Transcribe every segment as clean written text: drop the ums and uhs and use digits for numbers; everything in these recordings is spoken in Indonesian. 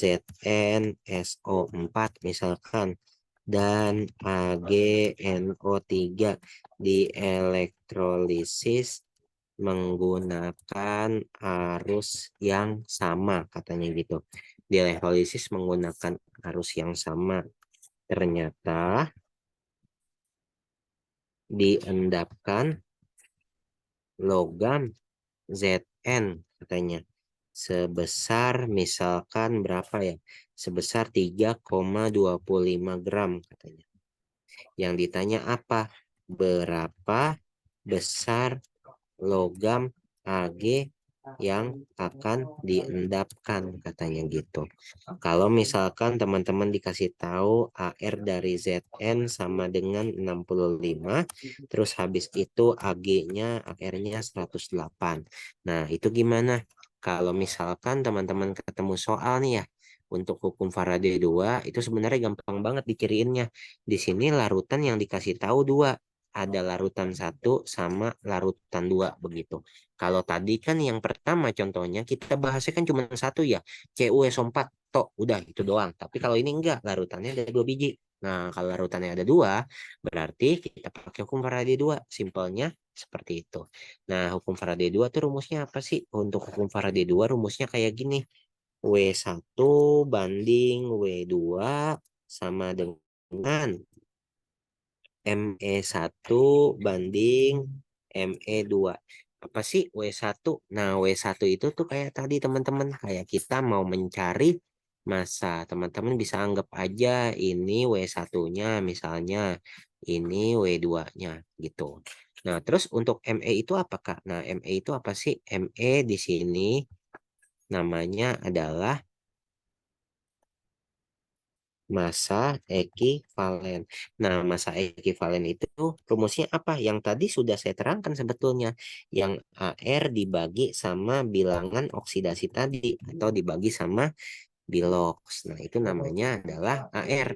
Zn SO4 misalkan, dan AgNO3 dielektrolisis menggunakan arus yang sama, katanya gitu. Dielektrolisis menggunakan arus yang sama. Ternyata diendapkan logam Zn, katanya, sebesar misalkan berapa ya? Sebesar 3,25 gram, katanya. Yang ditanya apa? Berapa besar logam Ag yang akan diendapkan, katanya gitu. Kalau misalkan teman-teman dikasih tahu AR dari Zn sama dengan 65, terus habis itu Ag-nya, AR-nya 108. Nah, itu gimana? Kalau misalkan teman-teman ketemu soal nih ya, untuk hukum Faraday 2 itu sebenarnya gampang banget dikiriinnya. Di sini larutan yang dikasih tahu dua, ada larutan 1 sama larutan 2 begitu. Kalau tadi kan yang pertama contohnya kita bahasnya kan cuma satu ya, CuSO4 toh udah itu doang. Tapi kalau ini enggak, larutannya ada 2 biji. Nah, kalau larutannya ada 2 berarti kita pakai hukum Faraday 2. Simpelnya seperti itu. Nah, hukum Faraday 2 tuh rumusnya apa sih? Untuk hukum Faraday 2 rumusnya kayak gini. W1 banding W2 sama dengan ME1 banding ME2. Apa sih W1? Nah, W1 itu tuh kayak tadi teman-teman, kayak kita mau mencari massa. Teman-teman bisa anggap aja ini W1-nya misalnya, ini W2-nya gitu. Nah, terus untuk ME itu apa, Kak? Nah, ME itu apa sih? ME di sini namanya adalah massa ekivalen. Nah, massa ekivalen itu rumusnya apa? Yang tadi sudah saya terangkan sebetulnya. Yang AR dibagi sama bilangan oksidasi tadi, atau dibagi sama bilox. Nah, itu namanya adalah AR,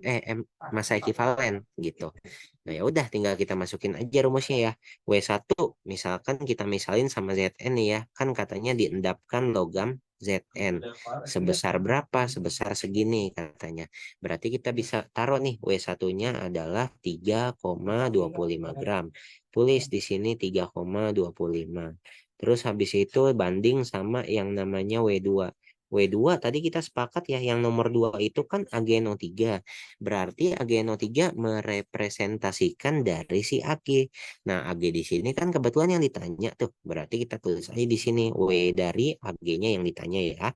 massa ekivalen gitu. Nah, ya udah tinggal kita masukin aja rumusnya ya. W1 misalkan kita misalin sama Zn nih ya. Kan katanya diendapkan logam Zn. Sebesar berapa? Sebesar segini katanya. Berarti kita bisa taruh nih W1-nya adalah 3,25 gram. Tulis di sini 3,25. Terus habis itu banding sama yang namanya W2. W2 tadi kita sepakat ya, yang nomor 2 itu kan AgNO3. Berarti AgNO3 merepresentasikan dari si Ag. Nah, Ag di sini kan kebetulan yang ditanya tuh. Berarti kita tulis aja di sini W dari Ag-nya yang ditanya ya.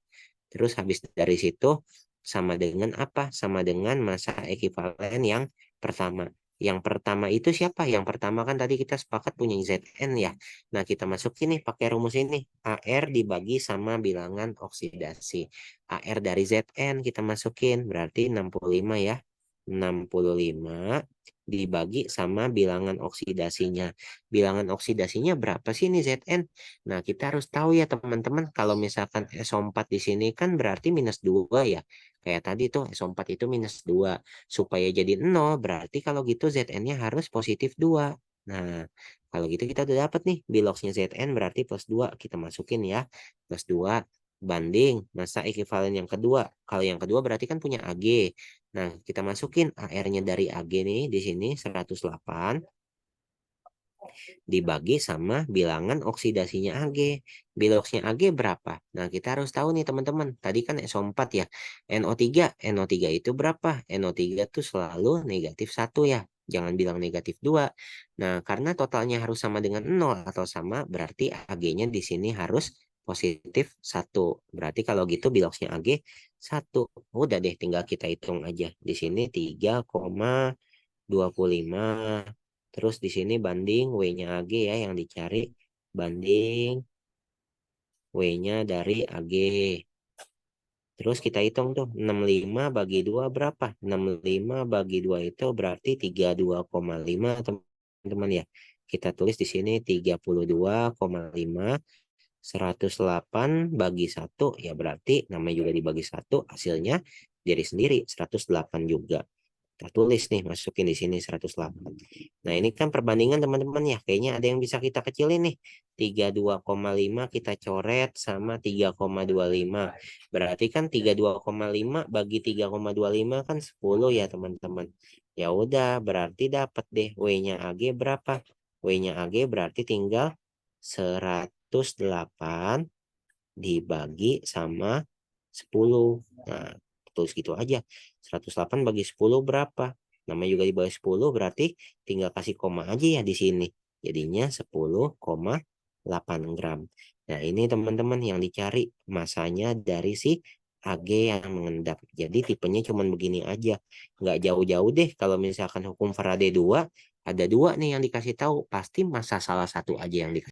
Terus habis dari situ sama dengan apa? Sama dengan massa ekivalen yang pertama. Yang pertama itu siapa? Yang pertama kan tadi kita sepakat punya Zn ya. Nah, kita masukin nih pakai rumus ini. AR dibagi sama bilangan oksidasi. AR dari Zn kita masukin. Berarti 65 ya. 65 dibagi sama bilangan oksidasinya. Bilangan oksidasinya berapa sih ini Zn? Nah, kita harus tahu ya teman-teman, kalau misalkan SO4 di sini kan berarti minus 2 ya. Kayak tadi tuh SO4 itu minus 2. Supaya jadi 0, berarti kalau gitu Zn-nya harus positif 2. Nah, kalau gitu kita udah dapat nih biloxnya Zn berarti plus 2. Kita masukin ya, plus 2 banding massa ekivalen yang kedua. Kalau yang kedua berarti kan punya Ag. Nah, kita masukin AR-nya dari Ag nih di sini 108 dibagi sama bilangan oksidasinya Ag. Biloxnya Ag berapa? Nah, kita harus tahu nih teman-teman. Tadi kan SO4 ya. NO3. NO3 itu berapa? NO3 itu selalu negatif 1 ya. Jangan bilang negatif 2. Nah, karena totalnya harus sama dengan 0 atau sama, berarti Ag-nya di sini harus positif 1. Berarti kalau gitu biloxnya Ag 1. Udah deh, tinggal kita hitung aja. Di sini 3,25. Terus di sini banding W-nya Ag ya yang dicari. Banding W-nya dari Ag. Terus kita hitung tuh 65 bagi 2 berapa? 65 bagi 2 itu berarti 32,5 teman-teman ya. Kita tulis di sini 32,5. 108 bagi 1 ya berarti namanya juga dibagi 1, hasilnya jadi sendiri 108 juga. Kita tulis nih, masukin di sini 108. Nah, ini kan perbandingan teman-teman ya. Kayaknya ada yang bisa kita kecilin nih. 32,5 kita coret sama 3,25. Berarti kan 32,5 bagi 3,25 kan 10 ya teman-teman. Ya udah, berarti dapat deh W-nya AG berapa? W-nya AG berarti tinggal 108 dibagi sama 10. Nah, tulis gitu aja. 108 bagi 10 berapa? Namanya juga dibagi 10 berarti tinggal kasih koma aja ya di sini. Jadinya 10,8 gram. Nah, ini teman-teman yang dicari masanya dari si AG yang mengendap. Jadi tipenya cuma begini aja. Nggak jauh-jauh deh kalau misalkan hukum Faraday 2, ada dua nih yang dikasih tahu. Pasti masa salah satu aja yang dikasih